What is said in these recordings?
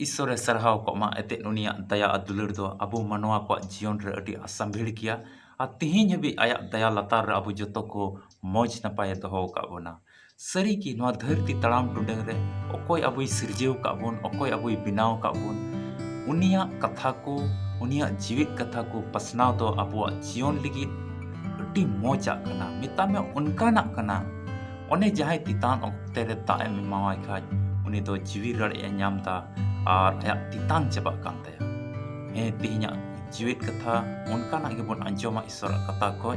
ईश्वरे सरहाव coma एते उनिया दया दुलर दो अबो मनवा को जीवन रे अडी असंभीड़ किया आ तिहिन हबी आया दया लतार रे अबो जतो को मौज नपाय दोहो का बोना सरी की नवा धरती तड़ाम टुडेंग रे ओकोय अबोय सिरजेव का बोन ओकोय अबोय बिनाव का बोन उनिया कथा को उनिया जीवित कथा को पसनाव दो अबो जीवन लगी अडी मौजा कना मिता में उनका ना कना ओने जहाय तितान ओक्ते रे ताए में मावाय खाज उनी दो जीवी रड़े नामता और आया तितान चबा कान तया हे तिहिना जीवित कथा उनका ना गे बोन अंजोमा ईश्वर कथा को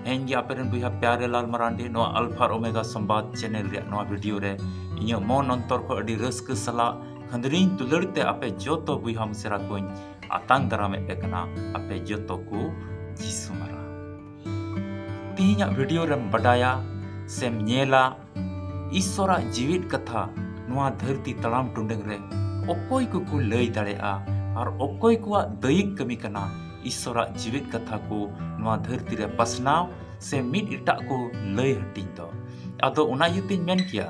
हें गे आपेरन बुया प्यारे Lal Marandi no alpha omega संवाद चैनल रे नो वीडियो रे इᱧ मन अंतर को अडी रस्क सला खंदरीन दुलड़ते आपे जोतो बुया हमसेरा को आतांग दरामे पे कना आपे जोतो को जीसु मरा तिहिना वीडियो रे बडाया सेम नेला ईश्वरा जीवित कथा नोआ धरती तड़ाम टुंडेंग रे ओकोय को लय दाड़ेआ और ओकोय को दैयिक कमी कना ईश्वरा जीवित कथा को नोआ धरती रे पसनाव से मिट इटा को लय हटिंग दो आदो उना यतिन मेन किया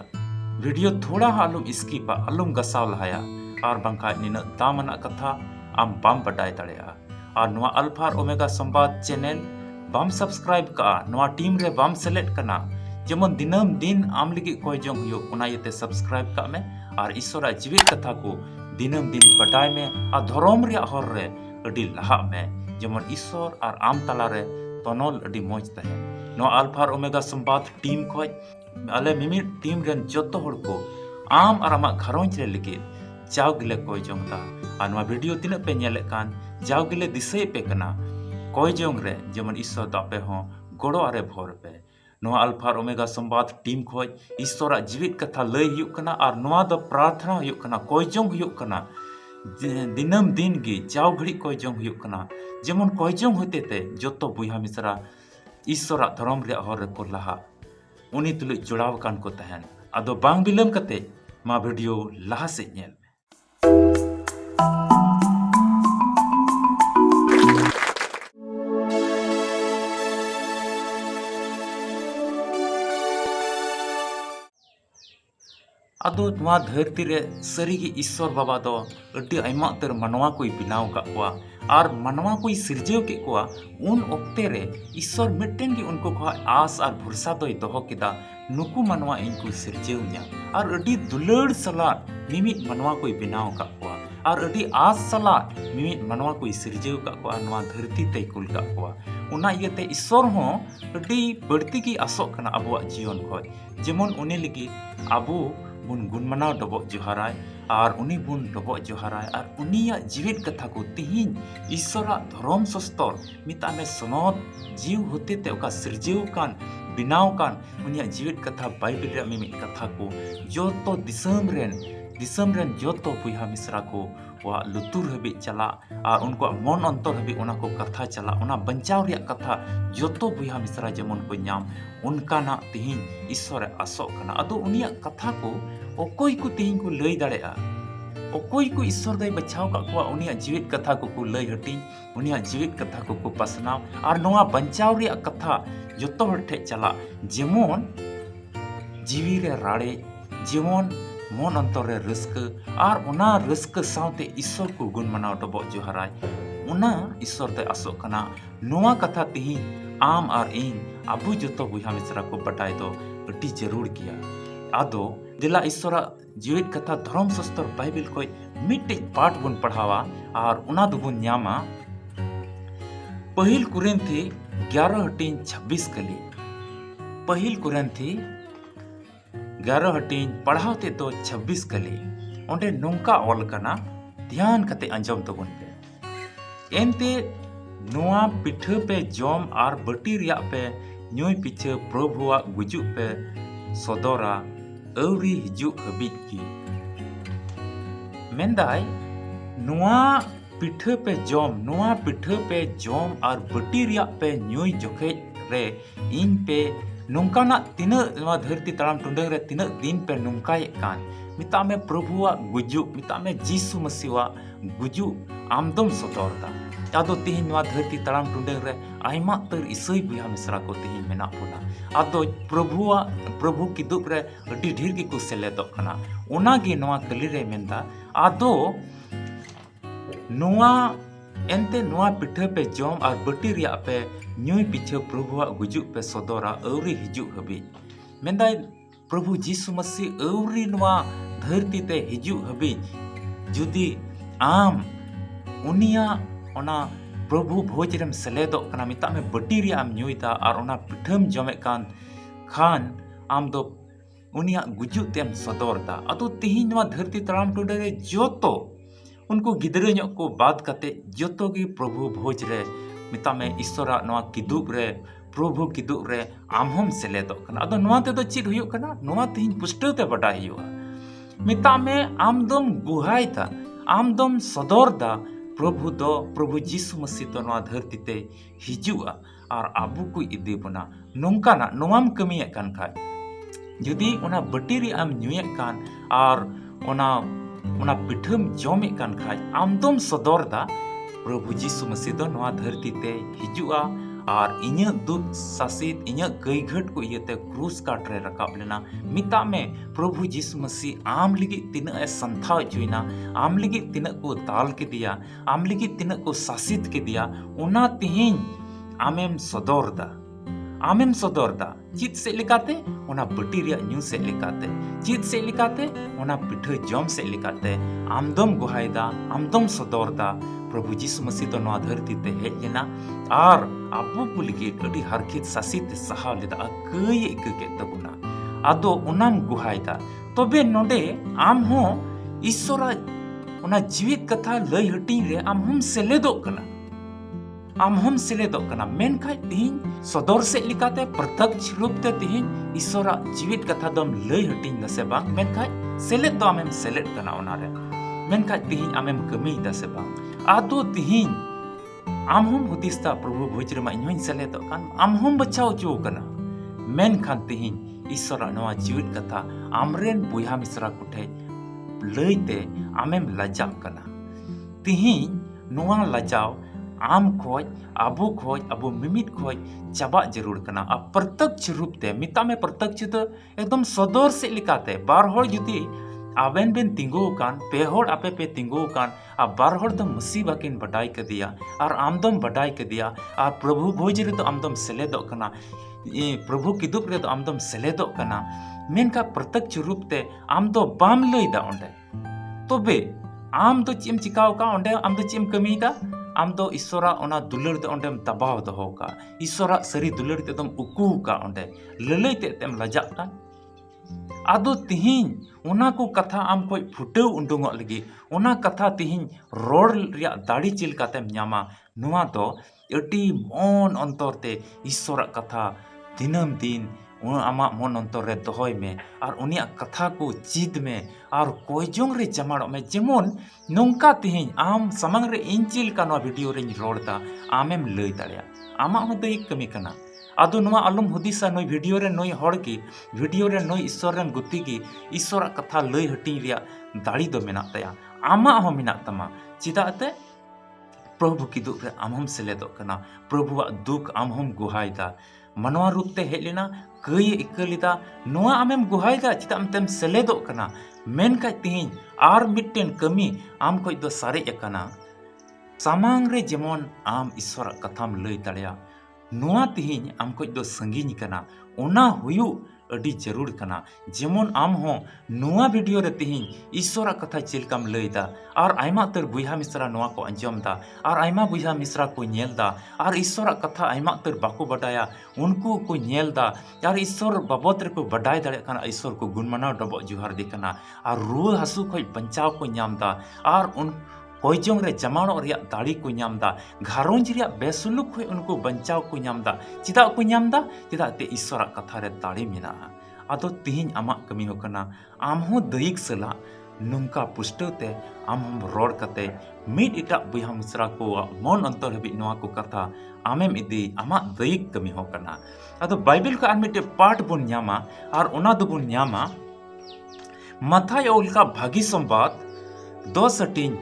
वीडियो थोड़ा आलुम स्किपा आलुम गसाव लहाया और बंका निना दामना कथा आम बाम बडाय दाड़ेआ और नोआ अल्फा ओमेगा संवाद चैनल बाम सब्सक्राइब का नोआ टीम रे बाम सेलेक्ट कना जेमन दिनम दिन आम लगी कोई जोंग हुयो उना यते सब्सक्राइब का में और ईश्वरा जीवित कथा को दिनम दिन बटाय में आ धर्म रे हर रे अडी लहा में जेमन ईश्वर और आम तला रे तनोल अडी मौज तहे नो अल्फा ओमेगा संवाद टीम खोज अले मिमी टीम रेन जतो हड़ को आम और आमा घरोंज रे लगी जाव गिले कोई जोंगता आ नवा वीडियो तिना पे नेले कान जाव गिले दिसय पे कना कोई जोंग रे जेमन ईश्वर दापे हो गोड़ो आरे भोर पे नोआ अल्फा ओमेगा संवाद टीम खोज ईश्वरा जीवित कथा लय हुयुक कना और नोआ दो प्रार्थना हुयुक कना कोई जोंग हुयुक कना दिनम दिन गी जाव घड़ी कोई जोंग हुयुक कना जेमन कोई जोंग होते ते जोतो बुया मिसरा ईश्वरा धर्म रे हर रे को लहा उनी तुलु जुड़ाव कान को तहन आदो बांग बिलम कते मा वीडियो लहा से नेल आदो नवा धरती रे सरीगी ईश्वर बाबा दो अड्डी आयमा तर मनवा कोई बिनाव का कोआ और मनवा कोई सिरजेव के कोआ उन ओक्ते रे ईश्वर मिट्टेन की उनको को आस और भरोसा दोय दोहो किदा नुकु मनवा इनको सिरजेव न्या और अड्डी दुलड़ सला मिमित मनवा कोई बिनाव का कोआ और अड्डी आस सला मिमित मनवा कोई सिरजेव का कोआ नवा धरती ते कुल का कोआ उना इयते ईश्वर हो अड्डी बढ़ती की आसोक कना अबुआ जीवन खोय जेमन उनी लगी अबु बुन गुणमनाव डबो जोहाराय और उनी बुन डबो जोहाराय और उनिया जीवित कथा को तिहिन ईश्वरा धर्म सस्तर मिता में सनद जीव होते ते ओका सिरजेव कान बिनाव कान उनिया जीवित कथा बाइबल रे मिमित कथा को जोतो दिसम रेन जोतो बुया मिश्रा को वा लुतुर हबी चला और उनको मन अंतर हबी उना को कथा चला उना बंचाव रिया कथा जोतो बुया मिश्रा जेमन को नाम उनका ना तिहिन ईश्वर आसोक कना अदो उनिया कथा को ओकोय को तिहिन को लय दाड़ेआ ओकोय को ईश्वर दय बचाव का को उनिया जीवित कथा को लय हटिन उनिया जीवित कथा को पसनाव और नोआ बंचाव रिया कथा जोतो हर ठे चला जेमन जीवी रे राड़े जेमन मन अंतर रे रस्क और उना रस्क सावते ईश्वर को गुण मनाव डबो जोहाराय उना ईश्वर दय आसोक कना नोआ कथा तिहिन आम और इन अबु जोतो बुया मिश्रा को बटाई दो अति जरूर किया आदो दिला ईश्वरा जीवित कथा धर्म सस्तर बाइबल को मिट्टे पाठ बुन पढ़ावा और उना दुबुन न्यामा पहिल कुरिन्थी 11:26 कली पहिल कुरिन्थी 11 पढ़ावते तो 26 कली ओंडे नोंका ऑल कना ध्यान कते अंजम तबुन पे एनते नोआ पिठे पे जम और बटी रिया पे न्यूय पीछे प्रभुआ गुजु पे सदोरा अवरी हिजु हबीज की मेंदाय नोआ पिठे पे जम और बटी रिया पे न्यूय जोखे रे इन पे नोंकाना तिना धरती तड़ाम टुंडंग रे तिना दिन पे नोंकाय कान मिता में प्रभुआ गुजु मिता में जीसु मसीहा गुजु आमदम सदोरदा आदो तिहिं नवा धरती तड़ाम टुंडेंग रे आयमा तर इसई बुया मिसरा को तिहिं मेना बोना आदो प्रभु किदुब रे अति ढेर की को सेलेदोग कना ओना गे नवा कली रे मेंदा आदो नवा एंते नवा पिठे पे जम और बटी रिया पे न्यूय पीछे प्रभुआ गुजु पे सदोरा अवरी हिजु हबी मेंदा प्रभु जीसु मसीह अवरी नवा धरती ते हिजु हबी जुदी आम उनिया ओना प्रभु भोज रेम सेलेदोग कना मिता में बटी रिया आम न्यूयदा और ओना पिठम जमे कान खान आम दो उनिया गुजु तेम सदोरदा अतो तिहिं नवा धरती तड़ाम टुंडे रे जोतो उनको गिदरे ᱧᱚᱜ को बात कते जोतो गी प्रभु भोज रे मिता में ईश्वरा नवा किदुब रे प्रभु किदुब रे आमहम सेलेदोग कना अदो नवा ते दो चिद हुयुग कना नवा तिहिं पुष्टो ते बडाय हुयुगा मिता में आमदम गुहायता आमदम सदोरदा प्रभु जीसु मसीह तो नवा धरती ते हिजुआ और आबू को इदी बना नोंकाना नोवाम कमिये कान खाय जुदी ओना बटीरी आम न्यूये कान और ओना पिठम जमे कान खाय आमदम सदोरदा प्रभु जीसु मसीह तो नवा धरती ते हिजुआ और इन्या दुख सासित इन्या गईघट को इयते क्रूस काट रे रकाब लेना मिता में प्रभु जीसु मसीह आम लिगी तिना ए संथा जुइना आम लिगी तिना को दाल के दिया आम लिगी तिना को सासित के दिया ओना तिहिं आमेम सदोरदा चित से लिकाते ओना बटी रिया न्यू से लिकाते चित से लिकाते ओना पिठे जम से लिकाते आमदम गुहायदा आमदम सदोरदा प्रभु जीसु मसीह तो नवा धरती ते हेज लेना और आबू को लगी अड़ी हरखित सासित सहा लेदा कई इक के तबुना आदो ओनाम गुहायदा तबे नोडे आम हो ईश्वरा ओना जीवित कथा लय हटी रे आम हम सेलेदोग कना मेन खाय तिहिं सदोर से लिकाते प्रत्यक्ष रूप ते तिहिं ईश्वरा जीवित कथा दम लय हटिंग दसे बांग मेन खाय सेलेद तो आमेम सेलेद कना ओना रे मेन खाय तिहिं आमेम कमी दसे बांग आदो तिहिं आमहम हुदिस्ता प्रभु भोज रे मा इन्हों सेलेदोग कान आमहम बचाव चो कना मेन खान तिहिं ईश्वरा नवा जीवित कथा आमरेन बुया मिश्रा कुठे लयते आमेम लजाव कना तिहिं नवा लजाव आम खोज अबो मिमित खोज चाबा जरूर कना अब प्रत्यक्ष रूप ते मिता में प्रत्यक्ष तो एकदम सदोर से लिकाते बार होड़ जुदी आवेन बेन तिंगो कान पे होड़ आपे पे तिंगो कान अब बार होड़ तो मसीह बाकिन बडाई के दिया और आमदम बडाई के दिया और प्रभु भोज रे तो आमदम सेलेदोग कना प्रभु किदुब रे तो आमदम सेलेदोग कना मेन का प्रत्यक्ष रूप ते आम तो बाम लइदा ओंडे तबे आम तो चिम चिकाव का ओंडे आम तो चिम कमीदा आम दो ईश्वरा ओना दुलर ते ओंडेम दबाव दहो का ईश्वरा सरी दुलर ते दम उकू का ओंडे ललई ते तेम लजाक कान आदो तिहिं ओना को कथा आम कोई फुटेव उंडुंगो लगी ओना कथा तिहिं रोड रिया दाड़ी चिल कातेम न्यामा नुआ दो अटी मन अंतर ते ईश्वरा कथा दिनम दिन आमा मन अंतर रे दोहय में और उनिया कथा को चिद में और कोयजोंग रे जमाड़ो में जेमन नोंका तिहिं आम समंग रे इंचिल का नवा वीडियो रे रोड़दा आमेम लय दाड़िया आमा हो दई कमी कना आदो नुआ आलम हुदिसा नई वीडियो रे नई हड़ की वीडियो रे नई ईश्वर रेन गुती की ईश्वरा कथा लय हटिंग रिया दाड़ी दो मेना तया आमा हो मेना तमा चिदाते प्रभु किदुब रे आमहम सेलेदोग कना प्रभुआ दुख आमहम गुहायदा मनवा रूप ते हेज लेना कई इकलिदा नोआ आमेम गुहायदा चिदाम तेम सेलेदोग कना मेन का तिहिं आर मिट्टेन कमी आम कोई दो सारे एकना सामांग रे जेमन आम ईश्वर कथाम लय दाड़िया नोआ तिहिं आम कोई दो संगीन कना ओना हुयु अडी जरूर कना जेमन आम हो नोआ वीडियो रे तिहिं ईश्वर कथा चिलकाम लयदा और आयमा तर बुया मिश्रा नोआ को अंजमदा और आयमा बुया मिश्रा को नेलदा और ईश्वर कथा आयमा तर बाको बडाया उनको को नेलदा और ईश्वर बाबत रे को बडाय दाड़े कना ईश्वर को गुणमनाव डबो जुहार दे कना और रुआ हसु खोज बंचाव को नामदा और उन कोयजोंग रे जमाड़ो रिया दाड़ी को नामदा घारोंज रिया बेसुलुक खोज उनको बंचाव को नामदा चिदा को नामदा चिदा ते ईश्वर कथा रे दाड़ी मेना आदो तिहिं आमा कमी हो कना आम हो दईक सला नुंका पुष्टते आम हम रोड कते मिड इटा बुया मिश्रा को मन अंतर हबी नोआ को कथा आमेम इदी आमा दईक कमी हो कना आदो बाइबल का आर मिटे पाठ बुन न्यामा और ओना दो बुन न्यामा मथाय ओल का भागी संवाद 2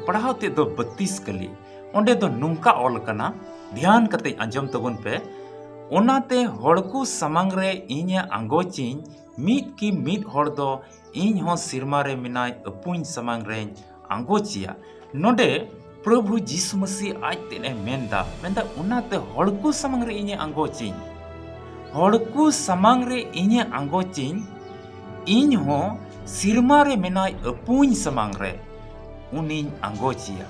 पढ़ाते 32 कली onde do nungka ol kana ध्यान kate anjom tabun pe onate hor ku samang re inya anggoching mid ki mid hor do इन हो सिरमा रे मिनाय अपुन samang re anggochia node प्रभु यीशु मसीह आज तेने मेंदा उनाते हड़कू समंग रे इnye anggoching हड़कू समंग रे इnye anggoching इन हो सिरमा रे मेनाय अपुन समंग रे उनिन anggochia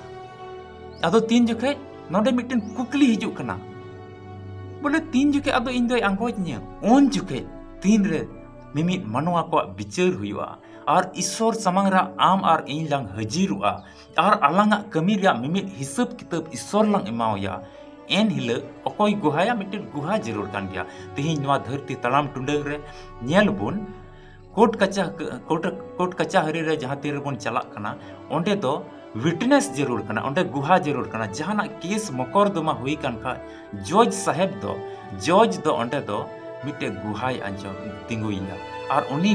ado तीन जखे नोडे मिटन कुकली हिजुक कना बोले तीन जखे अदो इन दोय anggochnya उन जखे तीन रे मिमित मनवा को बिचार हुआ और ईश्वर समंग रा आम और इन लंग हजीरुआ और अलंगा कमी रा मिमित हिसाब किताब ईश्वर लंग इमावया एन हिले अकोय गुहाया मिटन गुहा जरूर कान गया तिहिन नवा धरती तलाम टुंडे रे नेल बुन कोट कचा हरी रे जहां तीर बुन चला कना ओंडे दो विटनेस जरूर कना ओंडे गुहा जरूर कना जहाना केस मकरदमा हुई कान खा जज साहेब दो ओंडे दो मिटे गुहाय अंजम तिंगुइला और उनी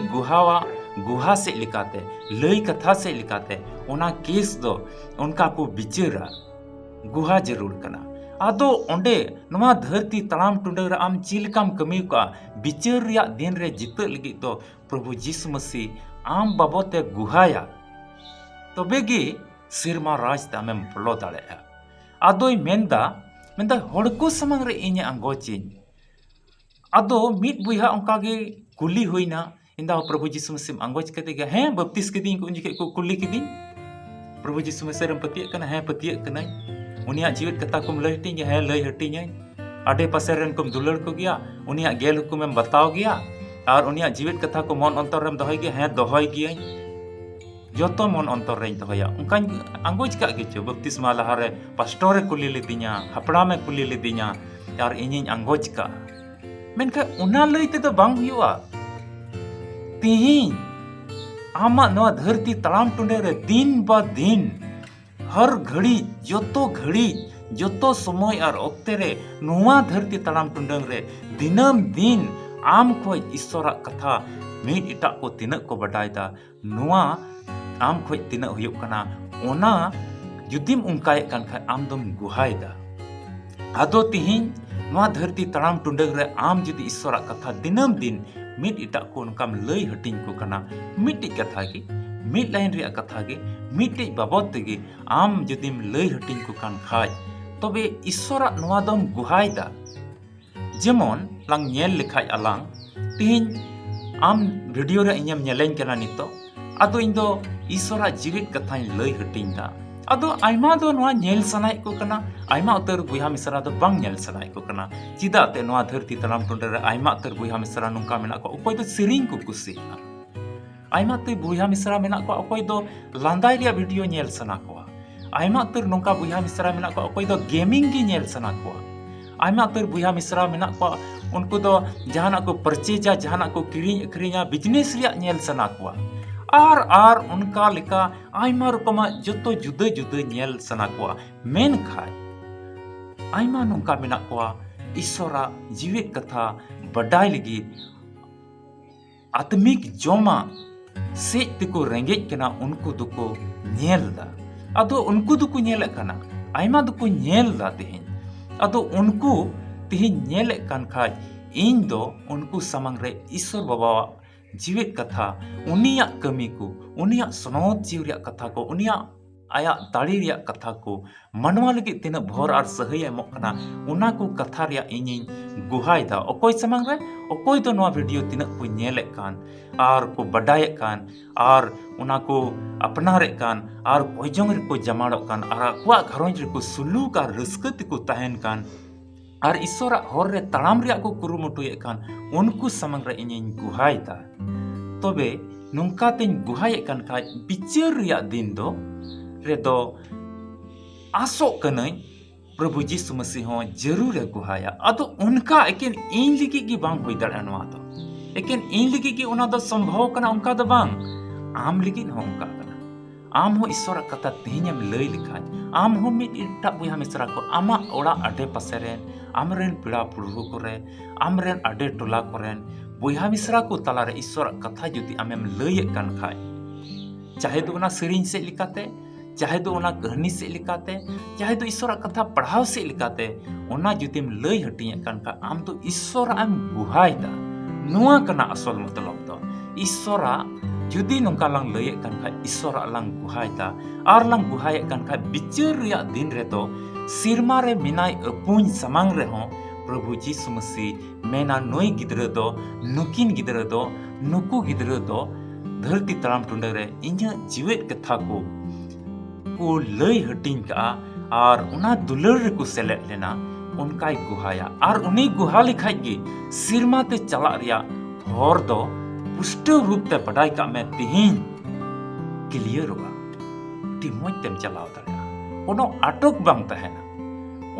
गुहा से लिकाते लई कथा से लिकाते ओना केस दो उनका को बिचारा गुहा जरूर कना आदो ओंडे नवा धरती तलाम टुंडे रे आम चिलकाम कमी का बिचार रिया दिन रे जित लगी तो प्रभु यीशु मसीह आम बाबते गुहाया तबेगी सिरमा राज तामेम बोलो दाड़ेया आदोय मेंदा हड़को समंग रे इnye anggoching आदो मिट बुहा उनकागे कुली हुईना इंदा प्रभु यीशु मसीह अंगोच कते गे हैं बपतिस कदिन को उनके को कुली कदिन प्रभु यीशु मसीह रम पतिय कना हैं पतिय कना उनिया जीवित कथा कुम लई हटिंग हैं लई हटिंग आडे पासे रेन कुम दुलड़ को गया उनिया गेल हुकुम में बताओ गया और उनिया जीवित कथा को मन अंतर रेम दहय गे हैं दहय गिया जोतो मन अंतर रेन दहया उनका अंगोच का गिचो बपतिस्मा लहारे पास्टर कुली लेदिया हपड़ा में कुली लेदिया और इनिन अंगोच का मेनका उना लई ते तो बांग हुआ तिहिन आमा नवा धरती तलाम टुंडे रे दिन बा दिन हर घड़ी जोतो समय और ओक्ते रे नवा धरती तलाम टुंडंग रे दिनम दिन आम खोय ईश्वरा कथा मिट इटा को तिनक को बडायदा नवा आम खोय तिनक हुयुक कना ओना जुदिम उनकाय कान खा आम दम गुहायदा आदो तिहिन नवा धरती तलाम टुंडंग रे आम जुदी ईश्वरा कथा दिनम दिन मिट इटा को उनकाम लई हटिंग को कना मिट कथा की मिट लाइन रे कथा के मिट बाबत तेगे आम जुदिम लई हटिंग को कान खाय तबे ईश्वरा नवा दम गुहायदा जेमन लांग नेल लिखाय आलांग तिहिन आम वीडियो रे इnyam नेलेन कना नितो आदो इन दो ईश्वरा जीवित कथाई लई हटिंग दा आदो आइमा दो नवा नेल सनाय को कना आइमा उतर बुहा मिसरा दो बांग नेल सनाय को कना चिदा ते नवा धरती तलाम टुंडे रे आइमा उतर बुहा मिसरा नुका मेना को ओकोय दो सिरिंग को कुसी आइमा ते बुहा मिसरा मेना को ओकोय दो लांदाय रिया वीडियो नेल सना को आइमा उतर नुका बुहा मिसरा मेना को ओकोय दो गेमिंग की नेल सना को आइमा उतर बुहा मिसरा मेना को उनको दो जहाना को परचेजा जहाना को किरिंग अखरिया बिजनेस रिया नेल सना को आर उनका लिका आइमा रकमा जतो जुदा जुदा नेल सना को मेन खाय आइमा नुका मेना को ईश्वरा जीवित कथा बडाय लगी आत्मिक जोमा से तिको रेंगेज कना उनको दुको नेल दा आदो उनको दुको नेल कना आइमा दुको नेल दा तिहिन आदो उनको तिहिन नेल कान खाय इन दो उनको समंग रे ईश्वर बाबा जीवित कथा उनिया कमी को उनिया सनोत जीव रिया कथा को उनिया आया दाड़ी रिया कथा को मनवा लगी तीन भोर और सहय एमोक कना उना को कथा रिया इनिन गुहाय दा ओकोय समंग रे ओकोय दो नवा वीडियो तीन को नेले कान और को बडाय कान और उना को अपनारे कान और कोयजोंग रे को जमाड़ो कान और अक्वा घरोंज रे को सुलूक और रस्कत को तहन कान और ईश्वरा हर रे तड़ाम रिया को कुरुमुटुये कान उनको समंग रे इनिन गुहाय दा तबे नुंका तेन गुहाय कान खाय बिचार रिया दिन दो रे दो आसो कनई प्रभु यीशु मसीह हो जरूर है गुहाया अदो उनका एकेन इन लिगी की बांग होई दड़ा नवा दो एकेन इन लिगी की उना दो संभव कना उनका दो बांग आम लिगी न उनका कना आम हो ईश्वर कथा तेहnyam लई लिखाय आम हो मिट इटा बुया मिसरा को आमा ओड़ा अडे पासेरेन आमरेन पिड़ा पुरहु करे आमरेन अडे टोला करेन बुया मिसरा को तलारे ईश्वर कथा जुदी आमेम लई कान खाय चाहे तो ना सेरिंग से लिकाते चाहे तो ओना कहानी से लेकाते चाहे तो ईश्वर कथा पढ़ाव से लेकाते ओना जुदिम लई हटिए कान का आम तो ईश्वर आम गुहायदा नुआ कना असल मतलब दो ईश्वर जुदी नोंका लांग लये कान का ईश्वर लांग गुहायदा आर लांग गुहाय कान का बिचार रिया दिन रे तो सिरमा रे मिनाय अपुन समांग रे हो प्रभु जीसु मसीह मेना नोई गिद्र दो नुकिन गिद्र दो नुकु गिद्र दो धरती तलाम टुंडे रे इन्या जीवित कथा को लई हटिंग का और उना दुलर रे को सेलेट लेना उनकाय गुहाया और उनी गुहा लिखाई गी सिरमा ते चला रिया हर दो पुष्ट रूप ते पढ़ाई का में तिहिन क्लियर होगा ती मोज तेम चलाव दाड़िया कोनो आटोक बांग तहेना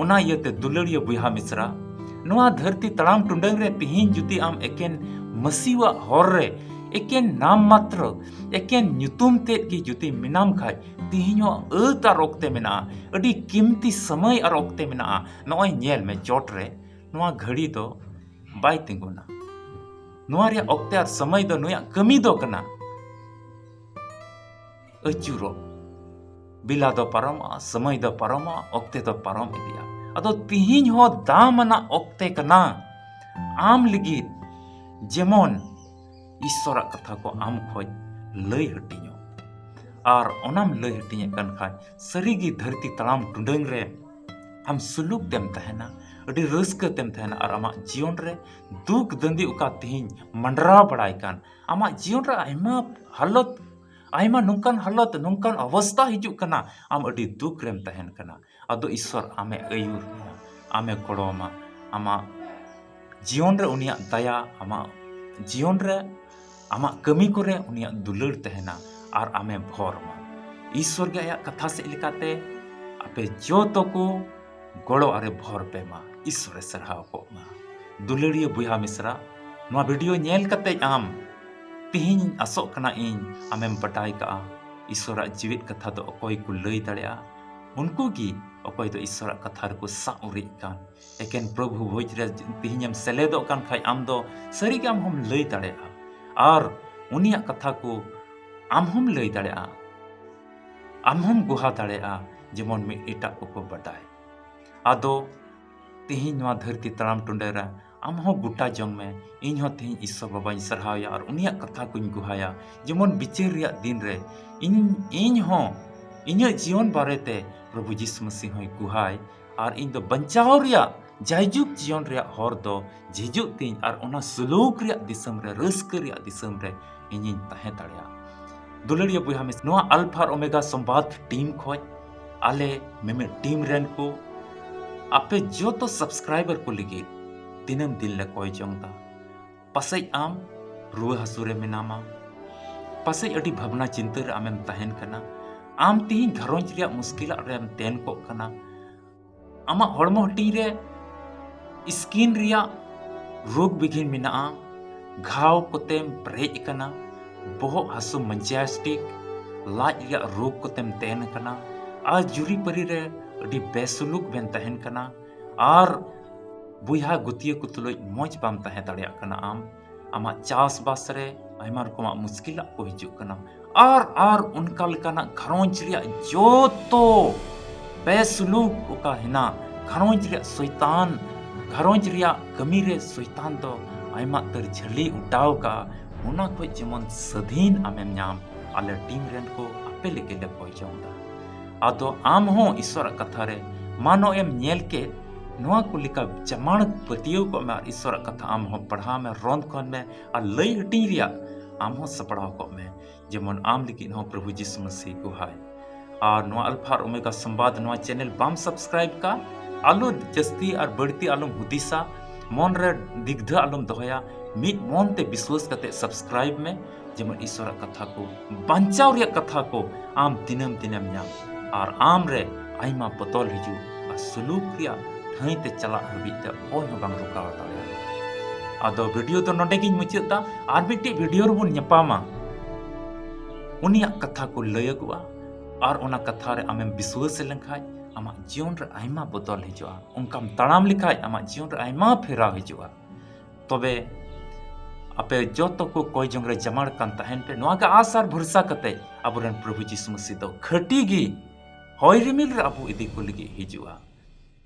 उना इयते दुलरिया बुहा मिश्रा नुआ धरती तलाम टुंडंग रे तिहिन जुदी आम एकेन मसीवा हर रे एकेन नाम मात्र एकेन न्युतुम तेद की जुदी मिनाम खाय तिहिनो अत आर ओक्ते मेना अडी कीमती समय आर ओक्ते मेना नोय नेल में चोट रे नुआ घड़ी दो बाय तिंगुना नुआ रे ओक्ते आर समय दो नुया कमी दो कना अचुरो बिला दो पारम समय दो पारम ओक्ते दो पारम इदिया अदो तिहिन हो दामना ओक्ते कना आम लिगित जेमन ईश्वर कथा को आम खोज लई हटियो और ओनाम लई हटिए कन खाय सरीगी धरती तलाम टुंडंग रे हम सुलूक तेम तहना अडी रस्क तेम तहना और आमा जीवन रे दुख दंदी उका तिहिन मंडरा बड़ाई कान आमा जीवन रे आयमा हालत आयमा नुंकान हालत नुंकान अवस्था हिजुक कना आम अडी दुख रेम तहन कना अदो ईश्वर आमे अयुर आमे कोड़ोमा आमा जीवन रे उनिया दया आमा जीवन रे आमा कमी करे उनिया दुलर तहना और आमे भोरमा ईश्वर के आया कथा से लिकाते आपे जो तो को गड़ो अरे भोर पे मा ईश्वर सरहाव को मा दुलरिया बुहा मिश्रा नुआ वीडियो नेल कते आम तिहिन आसो कना इन आमेम बटाई का ईश्वर जीवित कथा तो अकोय को लई दाड़िया उनको की अकोय तो ईश्वर कथा को साउरी कान एकेन प्रभु भोज रे तिहिनम सेलेदो कान खाय आम दो सरी के हम लई दाड़िया और उनिया कथा को आम हम लई दाड़िया आम हम गुहा दाड़िया जेमन में एटा को बटाय आदो तिहिन नुआ धरती तलाम टुंडे रे आम हो गुटा जंग में इन हो तिहिन ईश्वर बाबा सरहाया और उनिया कथा को गुहाया जेमन बिचार रिया दिन रे इन हो इन्या जीवन बारेते प्रभु जीसु मसीह होय गुहाय और इन दो बंचाव रिया जायजुक जीवन रिया हर दो जेजुक तिन और ओना सुलूक रिया दिसम रे रस्क रिया दिसम रे इनिन तहे दाड़िया दुलरिया बुहा में नोआ अल्फा और ओमेगा संवाद टीम खोय आले मेमे टीम रेन को आपे जो तो सब्सक्राइबर को लगे दिनम दिन ले कोई जोंगता पसई आम रुआ हसुरे मेनामा पसई अडी भावना चिंता रे आमेम तहन कना आम तिहिन घरोंज रिया मुश्किल रेम तेन को कना आमा हड़मो हटी रे स्किन रिया रोग बिघिन मिना घाव कोतेम प्रेज कना बोहो हसु मंजियास्टिक लाज रिया रोग कोतेम तेन कना आज जुरी परी रे अडी बेसुलुक बेन तहन कना और बुहा गुतिया को तुलज मौज बाम तहे दाड़िया कना आम आमा चास बास रे आयमा रकमा मुश्किल को हिजुक कना और उनका लेकाना घरोंज रिया जो तो बेसुलुक उका हिना घरोंज रिया शैतान घरोंज रिया कमी रे शैतान तो आयमा तर झली उठाव का उना को जेमन सधीन आमेम नाम आले टीम रेन को आपे लेके ले कोई जाऊंगा आदो आम हो ईश्वर कथा रे मानो एम नेल के नुआ को लिका जमाण पतियो को में ईश्वर कथा आम हो पढ़ा में रोंद कोन में आ लई हटी रिया आम हो सपड़ाव को में जेमन आम लिकिन हो प्रभु जीसु मसीह को हाय और नुआ अल्फा और ओमेगा संवाद नुआ चैनल बाम सब्सक्राइब का आलो जस्ती और बढ़ती आलम हुदिसा मन रे दिग्ध आलम दोहया मिट मन ते विश्वास कते सब्सक्राइब में जेमन ईश्वर कथा को बंचाव रिया कथा को आम दिनम दिनम नाम और आम रे आइमा पतल हिजू आ सुलूक रिया ठाई ते चला हबी ते ओय हो बांग रुकाव दाड़िया आदो वीडियो तो नोडे गिन मुचादा आर मिट्टी वीडियो रे बन न्यापामा उनिया कथा को लयगुआ और ओना कथा रे आमेम विश्वास लेनखाय आमा जीवन रे आइमा बदल हिजुआ उनकाम तड़ाम लिखाय आमा जीवन रे आइमा फेरा हिजुआ तबे आपे जोतो को कोई जंग रे जमाड़ कान तहन पे नोआ का आसार भरोसा कते अबरन प्रभु जीसु मसीह दो खटी गी ᱦᱚᱭ ᱨᱤᱢᱤᱞ ᱨᱮ ᱟᱵᱚ ᱤᱫᱤ ᱠᱚ ᱞᱟᱹᱜᱤᱫ ᱦᱤᱡᱩᱜᱼᱟ।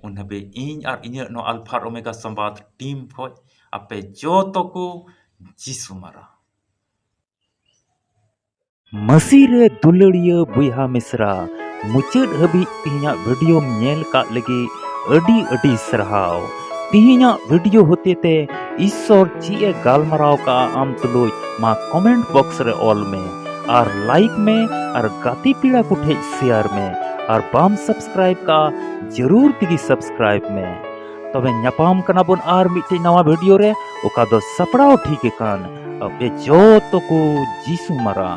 ᱩᱱ ᱦᱟᱹᱵᱤᱡ ᱤᱧ ᱟᱨ ᱤᱧᱟᱹᱜ ᱱᱚᱣᱟ ᱟᱞᱯᱷᱟ ᱟᱨ ᱳᱢᱮᱜᱟ ᱥᱚᱢᱵᱟᱫ ᱴᱤᱢ ᱠᱷᱚᱡ ᱟᱯᱮ ᱡᱚᱛᱚ ᱠᱚ ᱡᱤᱥᱩ ᱢᱟᱨᱟ। ᱢᱟᱹᱥᱤ ᱨᱮ ᱫᱩᱞᱟᱹᱲᱤᱭᱟᱹ ᱵᱚᱭᱦᱟ ᱢᱤᱥᱨᱟ ᱢᱩᱪᱟᱹᱫ ᱦᱟᱹᱵᱤᱡ ᱛᱤᱦᱤᱧᱟᱜ ᱵᱷᱤᱰᱤᱭᱳᱢ ᱧᱮᱞ ᱠᱟᱜ ᱞᱟᱹᱜᱤᱫ ᱟᱹᱰᱤ ᱟᱹᱰᱤ ᱥᱟᱨᱦᱟᱣ। ᱛᱤᱦᱤᱧᱟᱜ ᱵᱷᱤᱰᱤᱭᱳ ᱦᱚᱛᱮᱛᱮ ᱤᱥᱥᱚᱨ ᱪᱮᱫ ᱮ ᱜᱟᱞᱢᱟᱨᱟᱣ ᱠᱟᱜᱼᱟ ᱟᱢ ᱛᱩᱞᱩᱡ ᱢᱟ ᱠᱚᱢᱮᱱᱴ ᱵᱚᱠᱥ ᱨᱮ ᱚᱞ ᱢᱮ ᱟᱨ ᱞᱟᱭᱤᱠ ᱢᱮ ᱟᱨ ᱜᱟᱛᱮ ᱯᱮᱲᱟ ᱠᱚᱴᱷᱮᱡ ᱥᱮᱭᱟᱨ ᱢᱮ ᱟᱨ ᱵᱟᱢ ᱥᱟᱵᱥᱠᱨᱟइब ᱠᱟᱜᱼᱟ ᱡᱟᱹᱨᱩᱲ ᱛᱮᱜᱮ ᱥᱟᱵᱥᱠᱨᱟइब ᱢᱮ। ᱛᱚᱵᱮ ᱧᱟᱯᱟᱢ ᱠᱟᱱᱟ ᱵᱚᱱ ᱟᱨ ᱢᱤᱫᱴᱮᱡ ᱱᱟᱣᱟ ᱵᱷᱤᱰᱤᱭᱳ ᱨᱮ, ᱚᱠᱟ ᱫᱚ ᱥᱟᱯᱲᱟᱣ ᱴᱷᱤᱠ ᱟᱠᱟᱱ। ᱟᱯᱮ ᱡᱚᱛᱚ ᱠᱚ ᱡᱤᱥᱩ ᱢᱟᱨᱟ।